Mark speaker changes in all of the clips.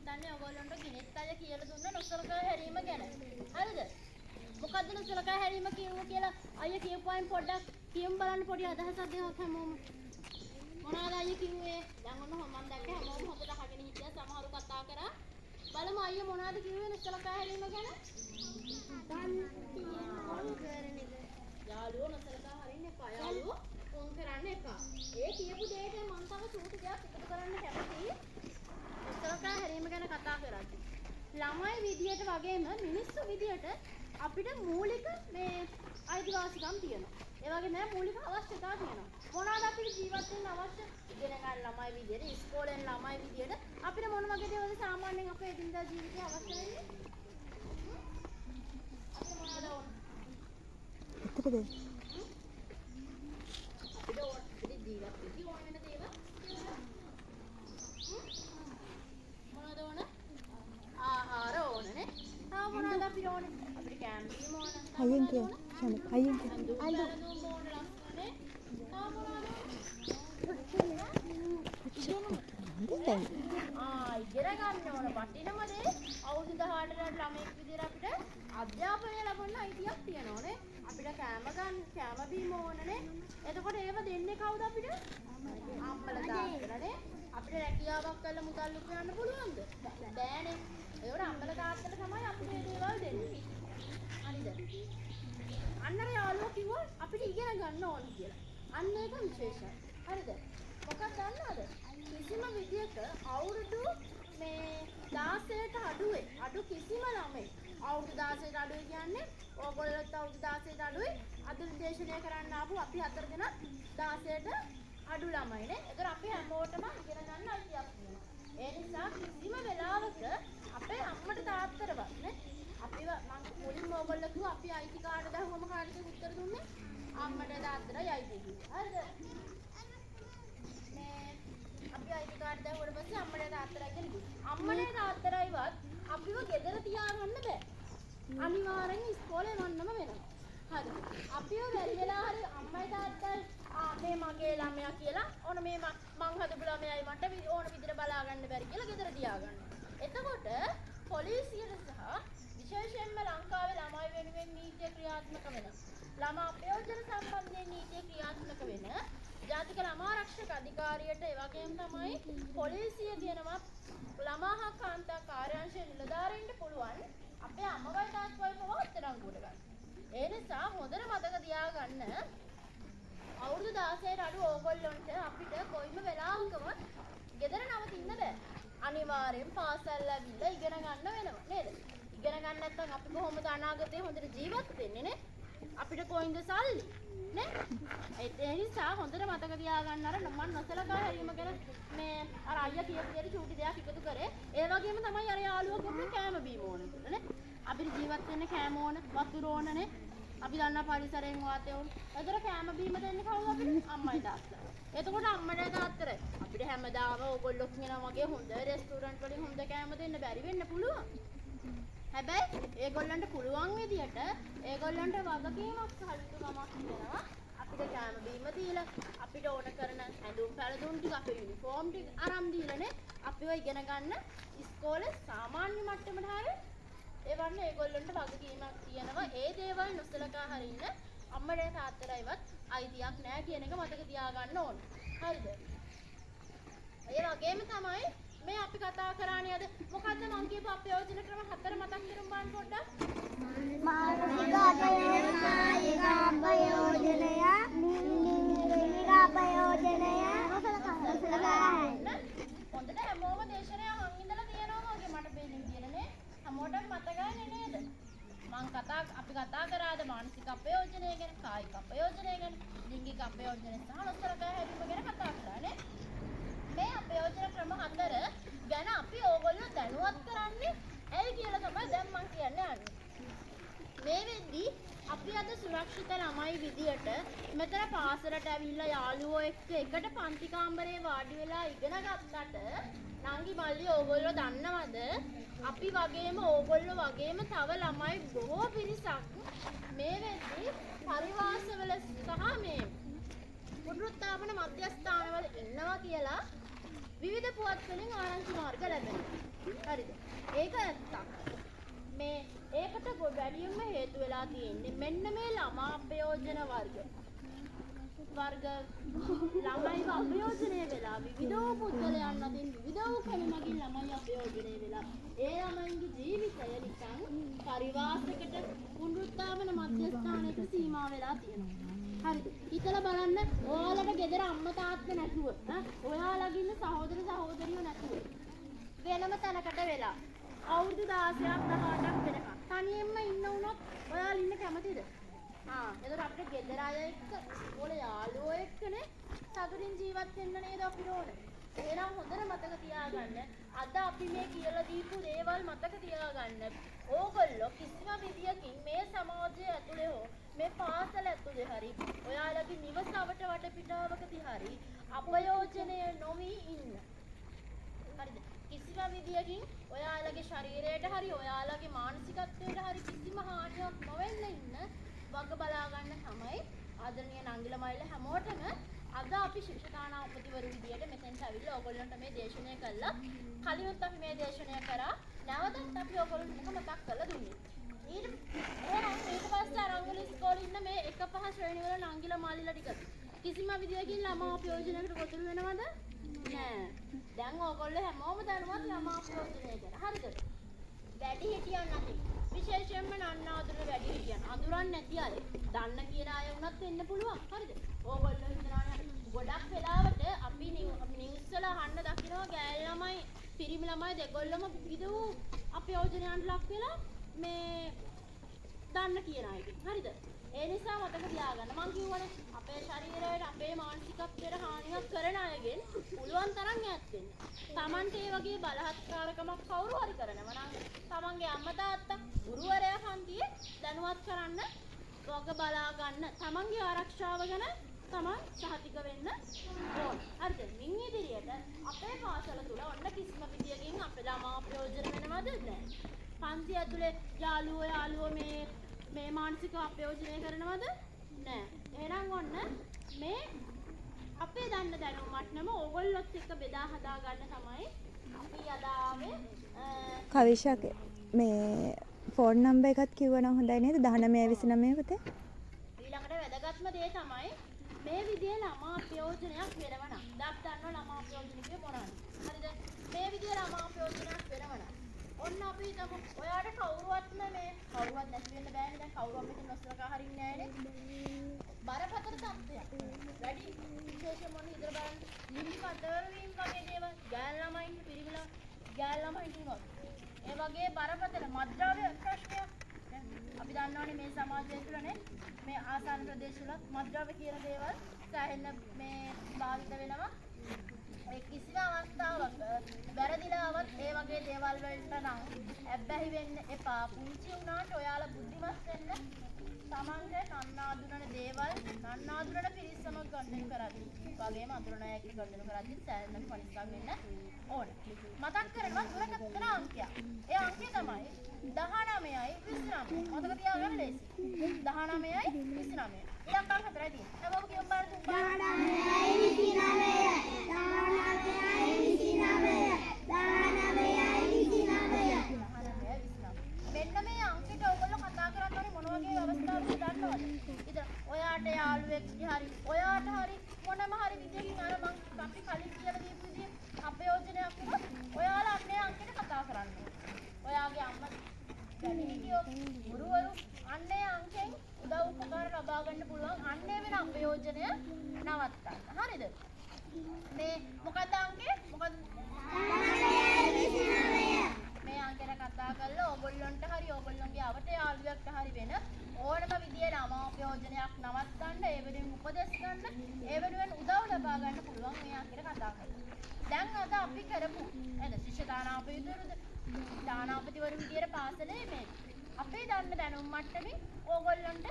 Speaker 1: හිතන්නේ ඔයගොල්ලන්ට කෙනෙක් අය කියලා දුන්න නොසලකා හැරීම ගැන. හරිද? මොකද්ද නොසලකා හැරීම කියුව කියලා අයියා කියපුවායින් පොඩ්ඩක් කියමු බලන්න පොඩි අදහසක් දෙකක් හැමෝම. මොනවද අයියා කිව්වේ? දැන් ඔන්න මම දැක්ක හැමෝම හොඳට අහගෙන හිටියා සමහරු කතා කරා. බලමු අයියා මොනවද කිව්වේ නොසලකා හැරීම ගැන? යාළුවෝ නොසලකා හරින්න එපා. යාළුවෝ ෆෝන් කරන්න එපා. ඒ කියපු දෙයට මම තව සූටි දෙකක් එකතු කරන්න කැමතියි. නොසලකා හැරීම ගැන කතා කරද්දී. ළමයි විදියට වගේම මිනිස්සු විදියට අපිට මූලික මේ අයිතිවාසිකම් තියෙනවා. ඒ වගේ නෑ මූලික අවශ්‍යතා තියෙනවා. මොනවාද අපිට ජීවත් වෙන්න අවශ්‍ය? ඉගෙන ගන්න ළමයි විදියට, ඉස්කෝලෙන් ළමයි විදියට අපිට මොන වගේ දේවල්ද සාමාන්‍යයෙන් අපේ එදිනදා ජීවිතේ අවශ්‍ය වෙන්නේ? අපිට මොනවද ඕන?
Speaker 2: එතනද?
Speaker 1: අපිට ඕන ජීවත් වෙන්න ඕන වෙන දේවල් මොනවද ඕන? ආහාර ඕනනේ. තා මොනවද අපිට ඕනේ? අපිට කැම බීම ඕන.
Speaker 2: අයියෙන් කිය. සමත් අයියෙන් කිය.
Speaker 1: අඳුම් ඕන ලස්සනේ. තා මොනවද? ඉගෙන ගන්න ඕන වටිනම දේ අවුරුදු 18ට ළමෙක් විදියට අපිට අධ්‍යාපනය ලබන්න අයිතියක් තියෙනවානේ. අපිට කැම බීම ඕනනේ. එතකොට ඒව දෙන්නේ කවුද අපිට? අම්මලා තාත්තලානේ. අපිට රැකියාවක් කරලා මුදල් උපයන්න පුළුවන්ද? බෑනේ. ඒවට අම්මලා තාත්තලා තමයි අපිට මේ දේවල් දෙන්නේ. හරිද? අන්නර යාළුවෝ කිව්වා අපිට ඉගෙන ගන්න ඕන කියලා. අන්න ඒක විශේෂයි. හරිද? මොකක්ද දන්නවද? කිසිම විදියක අවුරුදු මේ 16ට අඩු කිසිම ළමෙක් අවුරුදු 16ට අඩුයි කියන්නේ ඕගොල්ලෝත් අවුරුදු 16ට අඩුයි අද විදේශනය කරන්න ආපු අපි හතර දෙනා 16ට අඩු ළමයිනේ. ඒතර අපි හැමෝටම ඉගෙන ගන්න අයිතියක් තියෙනවා. ඒ නිසා කිසිම වෙලාවක අපේ අම්මට තාත්තටවත් නේ අපිව මම මුලින්ම ඕගොල්ලෝ කිව්වා අපි අයිති කාට දහුවම කාටද උත්තර දුන්නේ? අම්මට තාත්තටයි අයිති කිව්වා. හරිද? අපි අයිති කාට දැවුවට පස්සේ අම්මට තාත්තටයි කියලා අම්මනේ තාත්තටයිවත් අපිව ගෙදර තියාගන්න බෑ. අනිවාර්යෙන් ඉස්කෝලේ යන්නම වෙනවා. හරි. අපිව බැරි වෙලා හරි අම්මයි තාත්තයි මේ මගේ ළමයා කියලා ඕන මේ මං හදපු ළමයායි මට ඕන විදිහට බලා ගන්න බැරි කියලා ගෙදර තියාගන්න. එතකොට පොලිසියට සහ විශේෂයෙන්ම ලංකාවේ ළමයි වෙනුවෙන් නීතිය ක්‍රියාත්මක වෙන ළමා ප්‍රයෝජන සම්බන්ධයෙන් නීතිය ක්‍රියාත්මක වෙන ජාතික ළමා ආරක්ෂක අධිකාරියට ඒ වගේම තමයි පොලිසිය දෙනවා ළමා හා කාන්තා කාර්යාංශයේ නිලධාරීන්ට පුළුවන් අපේ අම්මවයි තාත්තවයි පවා අත්අඩංගුවට ගන්න. ඒ නිසා හොඳට මතක තියාගන්න අවුරුදු 16ට අඩු ඕගොල්ලොන්ට අපිට කොයිම වෙලාවකවත් ගෙදර නවතින්න බෑ. අනිවාර්යෙන් පාසල් ඇවිල්ලා ඉගෙන ගන්න වෙනවා නේද? ඉගෙන ගන්න නැත්නම් අපි කොහොමද අනාගතේ හොඳට ජීවත් වෙන්නේ නේ? අපිට කොයින්ද සල්ලි? නේ? ඒ නිසා හොඳට මතක තියාගන්න අර මම නොසලකා හැරීම ගැන මේ අර අයියා කියපු දෙයට චූටි දෙයක් එකතු කරේ. ඒ වගේම තමයි අර යාළුවා කිව්වේ කෑම බීම ඕන කියලා නේ. අපිට ජීවත් වෙන්න කෑම ඕන, වතුර ඕනනේ. අපි දන්නා පරිසරයෙන් වාතය ඕන. ඒතර කෑම බීම දෙන්නේ කවුද අපිට? අම්මයි තාත්තලා. එතකොට අම්මට තාත්තට අපිට හැමදාම ඕගොල්ලෝ කියනවා වගේ හොඳ රෙස්ටුරන්ට් වලින් හොඳ කෑම දෙන්න බැරි වෙන්න පුළුවන්. හැබැයි ඒගොල්ලන්ට පුළුවන් විදියට ඒගොල්ලන්ට වගකීමක් සහිතවමක් වෙනවා. අපිට කෑම බීම දීලා අපිට ඕන කරන ඇඳුම් පැළඳුම් ටික අපේ යුනිෆෝම් ටික අරන් දීලානේ අපිව ඉගෙන ගන්න ඉස්කෝලේ සාමාන්‍ය මට්ටමට හරිය ඒවන්න ඒගොල්ලන්ට වගකීමක් තියෙනවා. ඒ දේවල් නොසලකා හරින්න අම්මට තාත්තටයිවත් අයිතියක් නැහැ කියන එක මතක තියාගන්න ඕන. හරිද? ඒ වගේම තමයි මේ අපි කතා කරානේ අද මොකද්ද මං කියපු අපයෝජන ක්‍රම 4 මතක් කරමු බලන්න පොඩ්ඩක්.
Speaker 3: මානසික අපයෝජනය, කායික අපයෝජනය, ලිංගික අපයෝජනය,
Speaker 1: හොඳට හැමෝම දේශනය අහන් ඉඳලා තියෙනවා වගේ මට පේන විදිහටනේ. හැමෝටම මතකයිනේ නේද? අපි කතා කරාද මානසික අපයෝජනය ගැන, කායික අපයෝජනය ගැන, ලිංගික අපයෝජනය සහ නොසලකා හැරීම ගැන කතා කරානේ. මේ අපයෝජන ක්‍රම 4 ගැන අපි ඕගොල්ලෝ දැනුවත් කරන්නේ ඇයි කියලා තමයි දැන් මම කියන්නේ අන්නේ. මේ වෙද්දී අපි අද සුරක්ෂිත ළමයි විදියට මෙතන පාසලට ඇවිල්ලා යාළුවෝ එක්ක එකට පන්ති කාමරේ වාඩි වෙලා ඉගෙන ගත්තට නංගි මල්ලි ඕගොල්ලෝ දන්නවද අපි වගේම ඕගොල්ලෝ වගේම තව ළමයි බොහෝ පිරිසක් මේ වෙද්දී පරිවාසවල සහ මේ පුනරුත්ථාපන මධ්‍යස්ථානවල ඉන්නවා කියලා විවිධ පුවත් වලින් ආරංචි මාර්ග ලැබෙනවා. හරිද? ඒක නැත්තම් මේ ඒකට වැඩියෙන්ම හේතු වෙලා තියෙන්නේ මෙන්න මේ ළමා අපයෝජන වර්ග ළමයිව අපයෝජනය වෙලා විවිධ පුද්ගලයන් අතින් විවිධ ක්‍රමකින් ළමයි අපයෝජනය වෙලා ඒ ළමයින්ගේ ජීවිතය නිකන් පරිවාසයකට පුනරුත්ථාපන මධ්‍යස්ථානයකට සීමා වෙලා තියෙනවා. හරිද? හිතලා බලන්න ඔයාලට ගෙදර අම්මා තාත්තා නැතුව ඔයාලගේ ඉන්න සහෝදර සහෝදරියෝ නැතුව වෙනම තැනකට වෙලා අවුරුදු 16ක් 18ක් වෙනකන් තනියෙන්ම ඉන්න උනොත් ඔයාලා ඉන්න කැමතිද? එතකොට අපිට ගෙදර අය එක්ක ඕල යාළුවෝ එක්කනේ සතුටින් ජීවත් වෙන්න නේද අපිට ඕනේ. එහෙනම් හොඳට මතක තියාගන්න අද අපි මේ කියලා දීපු දේවල් මතක තියාගන්න. ඕගොල්ලෝ කිසිම විදියකින් මේ සමාජය ඇතුලේ හෝ මේ පාසල ඇතුලේ හරි ඔයාලගේ නිවස වටපිටාවකදී හරි අපයෝජනය නොවි ඉන්න. හරිද? කිසිම විදියකින් ඔයාලගේ ශරීරයට හරි ඔයාලගේ මානසිකත්වයට හරි කිසිම හානියක් නොවෙන්න ඉන්න වග බලා ගන්න තමයි ආදරණීය නංගිලා මයිලා හැමෝටම අද අපි ශික්ෂකානා උපතිවරු විදියට මෙතෙන්ට අවිල්ලා ඕගොල්ලන්ට මේ දේශනය කළා. කලිනුත් අපි මේ දේශනය කරා. නැවතත් අපි ඕගොල්ලන්ට මේක මතක් කරලා දුන්නේ. ඊට පස්සේ අරංගල ඉස්කෝලේ ඉන්න මේ 1-5 ශ්‍රේණි වල නංගිලා මාලිලා ටික කිසිම විදියකින් ළමා අපයෝජනයකට ගොදුරු වෙනවද? නෑ. දැන් ඕගොල්ලෝ හැමෝම දන්නවත් ළමා අපයෝජනය ගැන. හරිද? වැඩි හිටියන් අතින් විශේෂයෙන්ම නන්නාදුර වැඩි හිටියන් අඳුරන්නේ නැති අය දන්න කියන අය වුණත් වෙන්න පුළුවන්. හරිද? ඕගොල්ලෝ හිතනවානේ ගොඩක් වෙලාවට අපි නිවුස් වල අහන්න දකිනවා ගෑල් ළමයි පිරිමි ළමයි දෙගොල්ලම විවිධ අපයෝජනයන්ට ලක් වෙලා මේ දන්න කියන අයකින්. හරිද? ඒ නිසා මතක තියාගන්න මං කිව්වනේ අපේ ශරීරයට අපේ මානසිකත්වයට හානියක් කරන අයගෙන් පුළුවන් තරම් ඈත් වෙන්න. Tamante ඒ වගේ බලහත්කාරකමක් කවුරු හරි කරනවා නම් තමන්ගේ අම්මා තාත්තා ගුරුවරයා හන්දියේ දැනුවත් කරන්න වග බලා ගන්න. තමන්ගේ ආරක්ෂාව ගැන තමන් සහතික වෙන්න ඕන. හරිද? මින් ඉදිරියට අපේ පාසල තුල ඔන්න කිසිම විදියකින් අපේ ළමා ප්‍රයෝජන වෙනවද නැහැ. පන්ති ඇතුලේ යාළුවෝ මේ මානසික අපයෝජනය කරනවද? නෑ. එහෙනම් ඔන්න මේ අපේ දන්න දැනුම මට්ටම ඕගොල්ලොත් එක්ක බෙදා හදා ගන්න තමයි අපි අද ආවේ.
Speaker 2: කවිෂාක මේ ෆෝන් නම්බර් එකත් කිව්වනම් හොඳයි නේද? 1929 පුතේ.
Speaker 1: ඊළඟට වැදගත්ම දේ තමයි මේ විදිහේ ළමා අපයෝජනයක් වෙනවනම් දාප් දන්නව ළමා අපයෝජනකේ මොනවද? හරිද? මේ විදිහේ ළමා අපයෝජනයක් වෙනවනම් ඔන්න අපි හිතමු ඔයාට කවුරුවත්ම මේ කවුරුවත් නැති වෙන්න බෑනේ. දැන් කවුරුවත් මෙතන නොසලකා හරින්නේ නෑනේ. බරපතල තත්ත්වයක්. වැඩි විශේෂ මොන ඉදර බලන්න නිදි කතරවීම වගේ දේවල් ගෑල් ළමයින්ට පිරිමිලා ගෑල් ළමයින්ට උනොත් ඒ වගේ බරපතල මත්ද්‍රව්‍ය ප්‍රශ්නයක්. අපි දන්නවනේ මේ සමාජය තුළනේ මේ ආසන්න ප්‍රදේශවල මත්ද්‍රව්‍ය කියන දේවල් සෑහෙන මේ භාවිත වෙනවා. ඒ කිසිම අවස්ථාවක වැරදිලාවත් ඒ වගේ දේවල් වලට නම් ඇබ්බැහි වෙන්න එපා. පුංචි වුණාට ඔයාලා බුද්ධිමත් වෙන්න. තමන්ගේ නන්නාඳුනන දේවල් නන්නාඳුනන පිරිස සමග ගනුදෙනු කරද්දී වගේම අඳුරන අය එක්ක ගනුදෙනු කරද්දී සෑහෙන පරිස්සම් වෙන්න ඕන. මතක් කරගන්න දුරකථන අංකයක්. ඒ අංකය තමයි 19යි 29. මතක තියාගන්න ලේසි. 19යි 29. ඉලක්ක හතරයි තියෙන්නේ. හැමෝම කියමු බලන්න
Speaker 3: 19යි 29. 19යි 29.
Speaker 1: මෙන්න මේ අංකෙට ඔයගොල්ලෝ කතා කරන්න ඕනේ මොන වගේ අවස්ථාවකද දන්නවද? ඉතින් ඔයාට යාළුවෙක් හරි ඔයාට හරි මොනම හරි විදියකින් අර මං අපි කලින් කියලා දීපු විදිය අපයෝජනයක් වුණොත් ඔයාලා අන්නේ අංකෙට කතා කරන්න ඕනේ. ඔයාගේ අම්මා වැඩිහිටියෝ ගුරුවරු අන්නේ අංකෙන් උදව් උපකාර ලබා ගන්න පුළුවන්. අන්නේ වෙන අපයෝජනය නවත්තන්න. හරිද? මේ මොකක්ද අංකේ? මොකක්ද? මේ අංකෙට කතා කරලා ඕගොල්ලන්ට හරි ඕගොල්ලන්ගේ අවට යාළුවෙක්ට හරි වෙන ඕනම විදියට අමාපයෝජනයක් නවත්තන්න ඒ වෙනුවෙන් උපදෙස් ගන්න ඒ වෙනුවෙන් උදව් ලබා ගන්න පුළුවන් මේ අංකෙට කතා කරලා. දැන් අද අපි කරපු නේද ශිෂ්‍ය දානාපතිවරු විදියට පාසලේ මේ අපේ දන්න දැනුම් මට්ටමින් ඕගොල්ලන්ට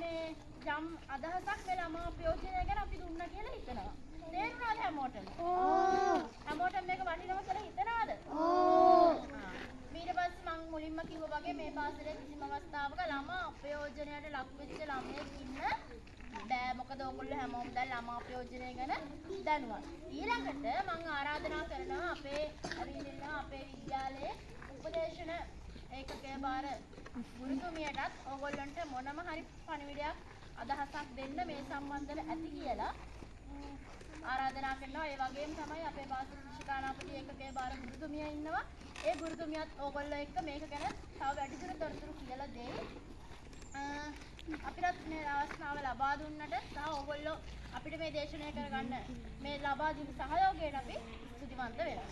Speaker 1: මේ යම් අදහසක් මේ ළමාපයෝජනය ගැන අපි දුන්නා කියලා හිතනවා. තේරුණාද හැමෝටම? හැමෝටම මේක වටිනවා කියලා හිතනවාද? ඊට පස්සේ මම මුලින්ම කිව්වා වගේ මේ පාසලේ කිසිම අවස්ථාවක ළමා අපයෝජනයට ලක් වෙච්ච ළමයෙක් ඉන්න බෑ මොකද ඕගොල්ලෝ හැමෝම දැන් ළමා ප්‍රයෝජනය ගැන දැනුවත්. ඊළඟට මම ආරාධනා කරනවා අපේ ඇවිල්ලා ඉන්න අපේ විද්‍යාලයේ උපදේශන ඒකකයේ බාර ගුරුතුමියටත් ඕගොල්ලන්ට මොනම හරි පණිවිඩයක් අදහසක් දෙන්න මේ සම්බන්ධව ඇති කියලා ආරාධනා කරනවා. ඒ වගේම තමයි අපේ භාෂා ශික්ෂකානාපති ඒකකයේ බාර ගුරුතුමිය ඉන්නවා. ඒ ගුරුතුමියත් ඕගොල්ලෝ එක්ක මේක ගැන තව වැඩිදුර තොරතුරු කියලා දෙයි. අපිටත් මේ අවස්ථාව ලබා දුන්නට සහ ඕගොල්ලෝ අපිට මේ දේශනය කරගන්න මේ ලබා දුන්න සහයෝගයට අපි ස්තුතිවන්ත වෙනවා.